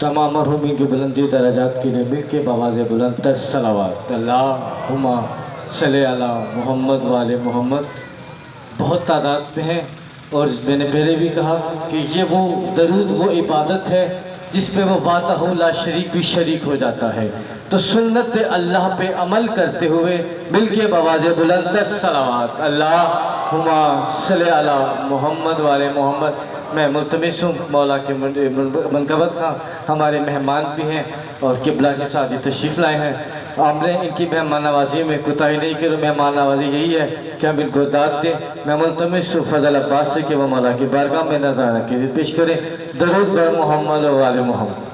तमाम मरहूमीन की बुलंदी दराजात के लिए मिल के बवाज़ बुलंद तर सलावत अल्लाहुम्मा सल्ली अला मोहम्मद वाले मोहम्मद। बहुत तादाद में हैं और मैंने पहले भी कहा कि ये वो दरूद वो इबादत है जिस पे वो वाहदहू ला शरीक भी शरीक हो जाता है। तो सुन्नत पे अल्लाह पे अमल करते हुए मिल के बवाज़ बुलंद तर सलावत अल्लाहुम्मा सल्ली अला मोहम्मद वाले मोहम्मद। मैं मुल्तमिस हूँ मौला के मनकबत का हमारे मेहमान भी हैं और किबला के साथ ही तशरीफ़ लाए हैं। हमने इनकी मेहमान नवाजी में कोताही नहीं की। मेहमान नवाजी यही है कि हम इनको दाद दें। मैं मुल्तमिस हूँ फजल अब्बास से कि वो मौला की बारगाह में नज़ारा के लिए पेश करें दरूद बर मोहम्मद वाले मोहम्मद।